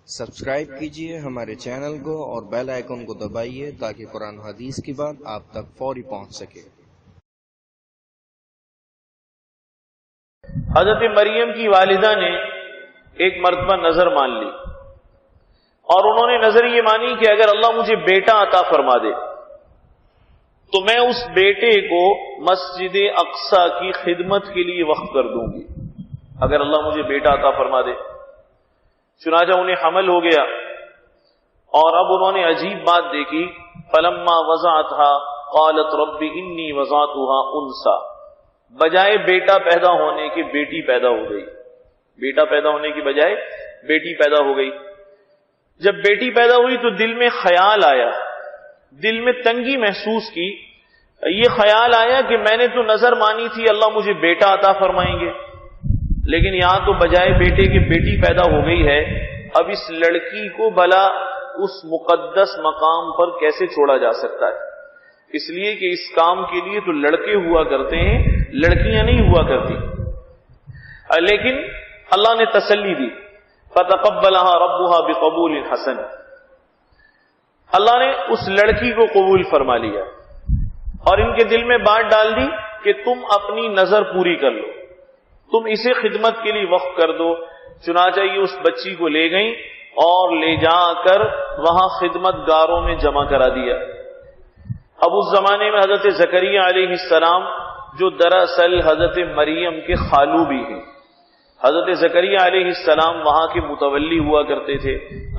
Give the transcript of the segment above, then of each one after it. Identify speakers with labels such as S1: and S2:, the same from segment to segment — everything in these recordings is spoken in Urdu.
S1: سبسکرائب کیجئے ہمارے چینل کو اور بیل آئیکن کو دبائیے تاکہ قرآن حدیث کی بات آپ تک فوری پہنچ سکے۔
S2: حضرت مریم کی والدہ نے ایک مرتبہ نظر مان لی اور انہوں نے نظر یہ مانی کہ اگر اللہ مجھے بیٹا عطا فرما دے تو میں اس بیٹے کو مسجد اقصی کی خدمت کے لیے وقف کر دوں گی، اگر اللہ مجھے بیٹا عطا فرما دے۔ چنانچہ انہیں حمل ہو گیا اور اب انہوں نے عجیب بات دیکھی، فلما وضعتها قالت رب انی وضعتها انثى، بجائے بیٹا پیدا ہونے کے بیٹی پیدا ہو گئی، بیٹا پیدا ہونے کی بجائے بیٹی پیدا ہو گئی۔ جب بیٹی پیدا ہوئی تو دل میں خیال آیا، دل میں تنگی محسوس کی، یہ خیال آیا کہ میں نے تو نظر مانی تھی اللہ مجھے بیٹا عطا فرمائیں گے، لیکن یہاں تو بجائے بیٹے کے بیٹی پیدا ہو گئی ہے، اب اس لڑکی کو بھلا اس مقدس مقام پر کیسے چھوڑا جا سکتا ہے؟ اس لیے کہ اس کام کے لیے تو لڑکے ہوا کرتے ہیں، لڑکیاں نہیں ہوا کرتی۔ لیکن اللہ نے تسلی دی، فَتَقَبَّلَهَا رَبُّهَا بِقَبُولٍ حَسَنٍ، اللہ نے اس لڑکی کو قبول فرما لیا اور ان کے دل میں بات ڈال دی کہ تم اپنی نظر پوری کر لو، تم اسے خدمت کے لیے وقف کر دو۔ چنانچہ یہ اس بچی کو لے گئیں اور لے جا کر وہاں خدمت گاروں میں جمع کرا دیا۔ اب اس زمانے میں حضرت زکریا علیہ السلام جو دراصل حضرت مریم کے خالو بھی ہیں، حضرت زکریا علیہ السلام وہاں کے متولی ہوا کرتے تھے،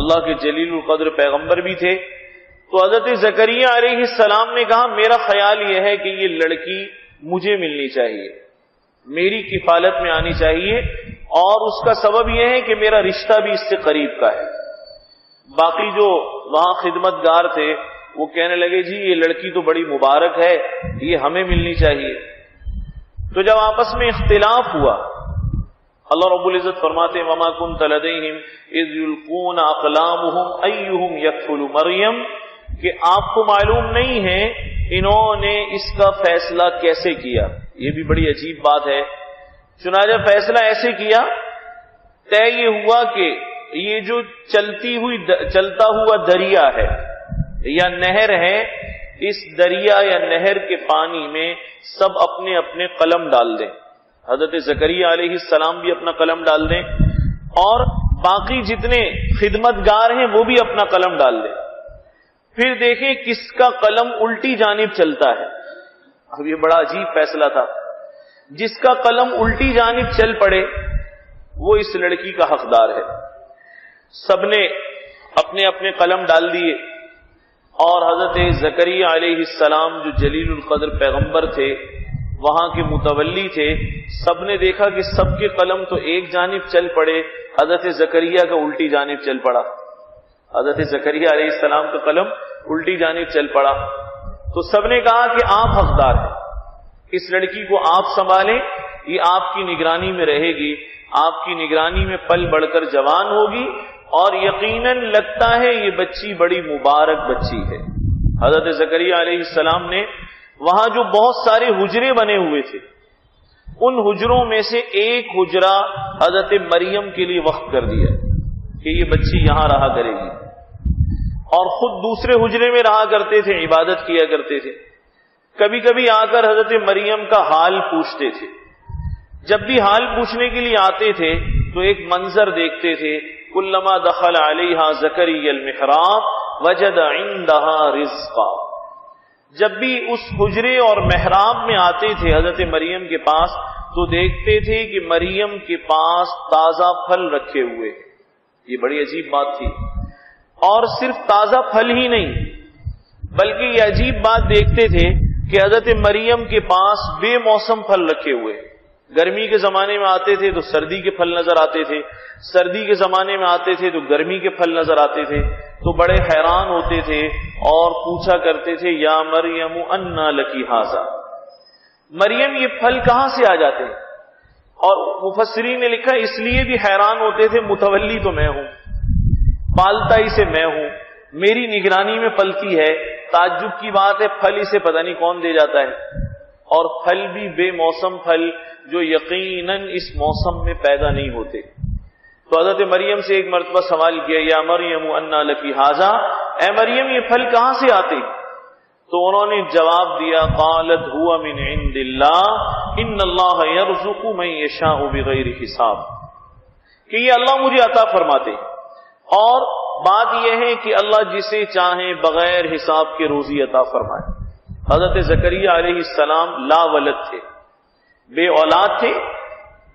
S2: اللہ کے جلیل القدر پیغمبر بھی تھے۔ تو حضرت زکریا علیہ السلام نے کہا میرا خیال یہ ہے کہ یہ لڑکی مجھے ملنی چاہیے، میری کفالت میں آنی چاہیے، اور اس کا سبب یہ ہے کہ میرا رشتہ بھی اس سے قریب کا ہے۔ باقی جو وہاں خدمت گار تھے وہ کہنے لگے جی یہ لڑکی تو بڑی مبارک ہے، یہ ہمیں ملنی چاہیے۔ تو جب آپس میں اختلاف ہوا، اللہ رب العزت فرماتے ہیں وَمَا كُنْتَ لَدَيْهِمْ إِذْ يُلْقُونَ أَقْلَامُهُمْ أَيُّهُمْ يَكْفُلُ مَرْيَمَ، کہ آپ کو معلوم نہیں ہے انہوں نے اس کا فیصلہ کیسے کیا۔ یہ بھی بڑی عجیب بات ہے۔ چنانچہ فیصلہ ایسے کیا، طے یہ ہوا کہ یہ جو چلتا ہوا دریا ہے یا نہر ہے، اس دریا یا نہر کے پانی میں سب اپنے اپنے قلم ڈال دیں، حضرت زکریا علیہ السلام بھی اپنا قلم ڈال دیں اور باقی جتنے خدمت گار ہیں وہ بھی اپنا قلم ڈال دیں، پھر دیکھیں کس کا قلم الٹی جانب چلتا ہے۔ اب یہ بڑا عجیب فیصلہ تھا، جس کا قلم الٹی جانب چل پڑے وہ اس لڑکی کا حقدار ہے۔ سب نے اپنے اپنے قلم ڈال دیے اور حضرت زکریا علیہ السلام جو جلیل القدر پیغمبر تھے، وہاں کے متولی تھے، سب نے دیکھا کہ سب کے قلم تو ایک جانب چل پڑے، حضرت زکریا کا الٹی جانب چل پڑا، حضرت زکریا علیہ السلام کا قلم الٹی جانب چل پڑا۔ تو سب نے کہا کہ آپ حقدار ہیں، اس لڑکی کو آپ سنبھالیں، یہ آپ کی نگرانی میں رہے گی، آپ کی نگرانی میں پل بڑھ کر جوان ہوگی، اور یقیناً لگتا ہے یہ بچی بڑی مبارک بچی ہے۔ حضرت زکریا علیہ السلام نے وہاں جو بہت سارے حجرے بنے ہوئے تھے، ان حجروں میں سے ایک حجرہ حضرت مریم کے لیے وقف کر دیا کہ یہ بچی یہاں رہا کرے گی، اور خود دوسرے حجرے میں رہا کرتے تھے، عبادت کیا کرتے تھے۔ کبھی کبھی آ کر حضرت مریم کا حال پوچھتے تھے۔ جب بھی حال پوچھنے کے لیے آتے تھے تو ایک منظر دیکھتے تھے، کلما دخل علیہا زکریا المحراب وجد عندہا رزقا، جب بھی اس حجرے اور محراب میں آتے تھے حضرت مریم کے پاس تو دیکھتے تھے کہ مریم کے پاس تازہ پھل رکھے ہوئے۔ یہ بڑی عجیب بات تھی، اور صرف تازہ پھل ہی نہیں بلکہ یہ عجیب بات دیکھتے تھے کہ حضرت مریم کے پاس بے موسم پھل رکھے ہوئے۔ گرمی کے زمانے میں آتے تھے تو سردی کے پھل نظر آتے تھے، سردی کے زمانے میں آتے تھے تو گرمی کے پھل نظر آتے تھے، تو بڑے حیران ہوتے تھے اور پوچھا کرتے تھے یا مریم انا لکی ھذا، مریم یہ پھل کہاں سے آ جاتے ہیں؟ اور مفسرین نے لکھا اس لیے بھی حیران ہوتے تھے، متولی تو میں ہوں، پالتا اسے میں ہوں، میری نگرانی میں پلتی ہے، تعجب کی بات ہے پھل اسے پتہ نہیں کون دے جاتا ہے، اور پھل بھی بے موسم پھل جو یقیناً اس موسم میں پیدا نہیں ہوتے۔ تو حضرت مریم سے ایک مرتبہ سوال کیا یا مریم انہ لکی ھذا، اے مریم یہ پھل کہاں سے آتے؟ تو انہوں نے جواب دیا قالت هو من عند اللہ ان اللہ یرزق من یشاء بغیر حساب، کہ یہ اللہ مجھے عطا فرماتے، اور بات یہ ہے کہ اللہ جسے چاہے بغیر حساب کے روزی عطا فرمائے۔ حضرت زکریا علیہ السلام لا ولد تھے، بے اولاد تھے۔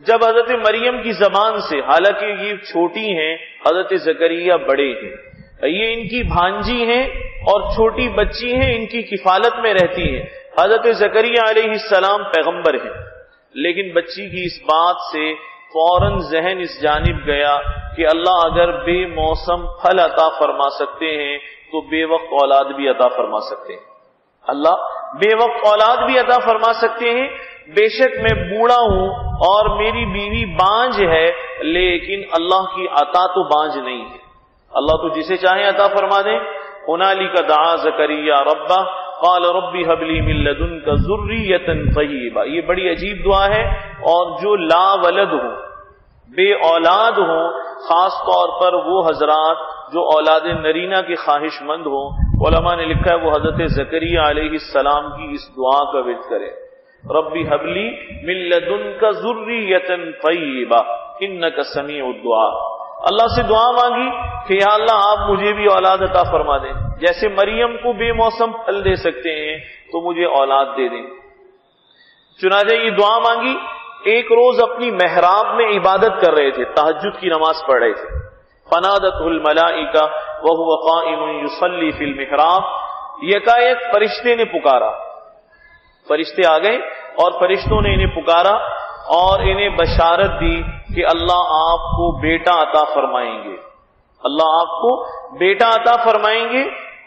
S2: جب حضرت مریم کی زبان سے، حالانکہ یہ چھوٹی ہیں، حضرت زکریا بڑے ہیں، یہ ان کی بھانجی ہیں اور چھوٹی بچی ہیں، ان کی کفالت میں رہتی ہیں۔ حضرت زکریا علیہ السلام پیغمبر ہیں، لیکن بچی کی اس بات سے فوراً ذہن اس جانب گیا کہ اللہ اگر بے موسم پھل عطا فرما سکتے ہیں تو بے وقت اولاد بھی عطا فرما سکتے ہیں۔ اللہ بے وقت اولاد بھی عطا فرما سکتے ہیں۔ بے شک میں بوڑھا ہوں اور میری بیوی بانجھ ہے، لیکن اللہ کی عطا تو بانجھ نہیں ہے، اللہ تو جسے چاہے عطا فرما دیں۔ ہنالک دعا زکریا ربہ قال ربی ھب لی من لدنک ذریۃ طیبہ، یہ بڑی عجیب دعا ہے، اور جو لا ولد ہوں، بے اولاد ہوں، خاص طور پر وہ حضرات جو اولاد نرینہ کے خواہش مند ہوں، علماء نے لکھا ہے وہ حضرت زکریا علیہ السلام کی اس دعا کا ورد کرے، ربی ھب لی من لدنک ذریۃ طیبہ انک سمیع الدعاء۔ اللہ سے دعا مانگی کہ یا اللہ آپ مجھے بھی اولاد عطا فرما دیں، جیسے مریم کو بے موسم پھل دے سکتے ہیں تو مجھے اولاد دے دیں۔ چنانچہ یہ دعا مانگی۔ ایک روز اپنی محراب میں عبادت کر رہے تھے، تہجد کی نماز پڑھ رہے تھے، فنادته الملائکہ وهو قائم یصلی فی المحراب، یکایک فرشتے نے پکارا، فرشتے آ گئے اور فرشتوں نے انہیں پکارا اور انہیں بشارت دی کہ اللہ آپ کو بیٹا عطا فرمائیں گے، اللہ آپ کو بیٹا عطا فرمائیں گے،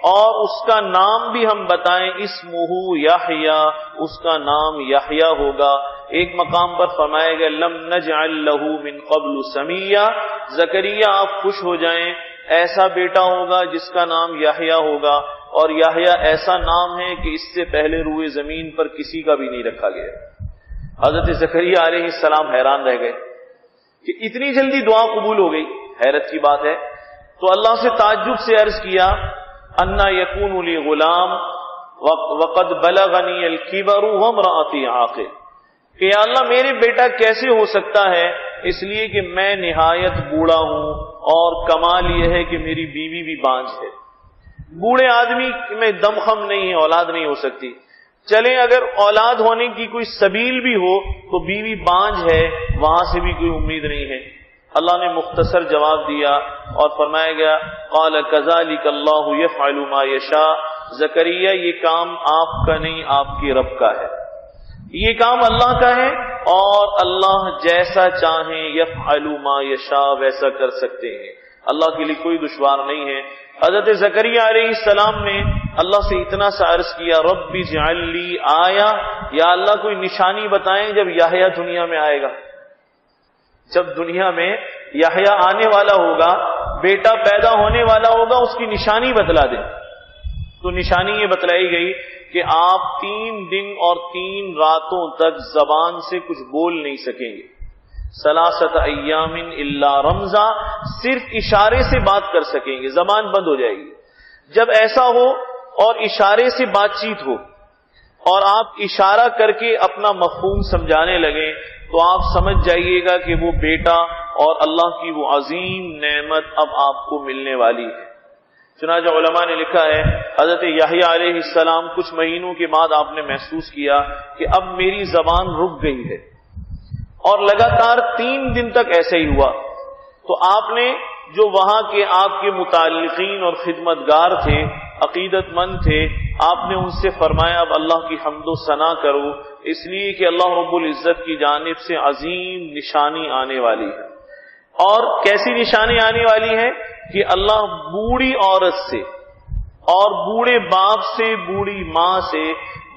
S2: اور اس کا نام بھی ہم بتائیں، اسمہ یحییٰ، اس کا نام یحییٰ ہوگا۔ ایک مقام پر فرمایا گیا لم نجعل لہ من قبل سمیہ، زکریا آپ خوش ہو جائیں، ایسا بیٹا ہوگا جس کا نام یحییٰ ہوگا، اور یحییٰ ایسا نام ہے کہ اس سے پہلے روئے زمین پر کسی کا بھی نہیں رکھا گیا۔ حضرت زکریا علیہ السلام حیران رہ گئے کہ اتنی جلدی دعا قبول ہو گئی، حیرت کی بات ہے۔ تو اللہ سے تعجب سے عرض کیا انا یکون لی غلام وقد بلغنی الکبر وامرأتی عاقر، کہ یا اللہ میرے بیٹا کیسے ہو سکتا ہے، اس لیے کہ میں نہایت بوڑھا ہوں، اور کمال یہ ہے کہ میری بیوی بھی بانجھ ہے۔ بوڑھے آدمی میں دم خم نہیں ہے، اولاد نہیں ہو سکتی، چلیں اگر اولاد ہونے کی کوئی سبیل بھی ہو تو بیوی بانجھ ہے، وہاں سے بھی کوئی امید نہیں ہے۔ اللہ نے مختصر جواب دیا اور فرمایا گیا قال کذالک اللہ یفعل ما یشاء، زکریا یہ کام آپ کا نہیں آپ کے رب کا ہے، یہ کام اللہ کا ہے، اور اللہ جیسا چاہیں یفعل ما یشاء ویسا کر سکتے ہیں، اللہ کے لیے کوئی دشوار نہیں ہے۔ حضرت زکریا علیہ السلام نے اللہ سے اتنا سا عرض کیا رب اجعل لی آیا، یا اللہ کوئی نشانی بتائیں جب یحییٰ دنیا میں آئے گا، جب دنیا میں یحییٰ آنے والا ہوگا، بیٹا پیدا ہونے والا ہوگا، اس کی نشانی بتلا دیں۔ تو نشانی یہ بتلائی گئی کہ آپ 3 دن اور 3 راتوں تک زبان سے کچھ بول نہیں سکیں گے، 3 ایام الا رمزا، صرف اشارے سے بات کر سکیں گے، زبان بند ہو جائے گی۔ جب ایسا ہو اور اشارے سے بات چیت ہو اور آپ اشارہ کر کے اپنا مفہوم سمجھانے لگیں تو آپ سمجھ جائیے گا کہ وہ بیٹا اور اللہ کی وہ عظیم نعمت اب آپ کو ملنے والی ہے۔ چنانچہ علماء نے لکھا ہے حضرت یحییٰ علیہ السلام کچھ مہینوں کے بعد آپ نے محسوس کیا کہ اب میری زبان رک گئی ہے، اور لگاتار 3 دن تک ایسے ہی ہوا۔ تو آپ نے جو وہاں کے آپ کے متعلقین اور خدمتگار تھے، عقیدت مند تھے، آپ نے ان سے فرمایا اب اللہ کی حمد و ثنا کرو، اس لیے کہ اللہ رب العزت کی جانب سے عظیم نشانی آنے والی ہے۔ اور کیسی نشانی آنے والی ہے کہ اللہ بوڑھی عورت سے اور بوڑھے باپ سے، بوڑھی ماں سے،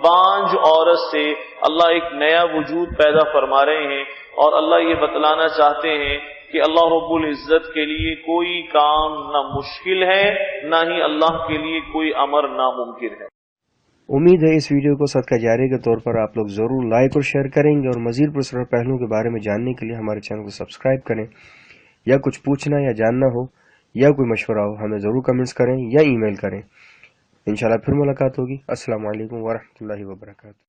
S2: بانجھ عورت سے اللہ ایک نیا وجود پیدا فرما رہے ہیں، اور اللہ یہ بتلانا چاہتے ہیں کہ اللہ رب العزت کے لیے کوئی کام نہ مشکل ہے، نہ ہی اللہ کے لیے کوئی امر ناممکن ہے۔
S1: امید ہے اس ویڈیو کو صدقہ جاریہ کے طور پر آپ لوگ ضرور لائک اور شیئر کریں گے، اور مزید پرسرار پہلوؤں کے بارے میں جاننے کے لیے ہمارے چینل کو سبسکرائب کریں۔
S3: یا کچھ پوچھنا یا جاننا ہو یا کوئی مشورہ ہو ہمیں ضرور کمنٹس کریں یا ای میل کریں. انشاءاللہ پھر ملاقات ہوگی. السلام علیکم ورحمۃ اللہ وبرکاتہ.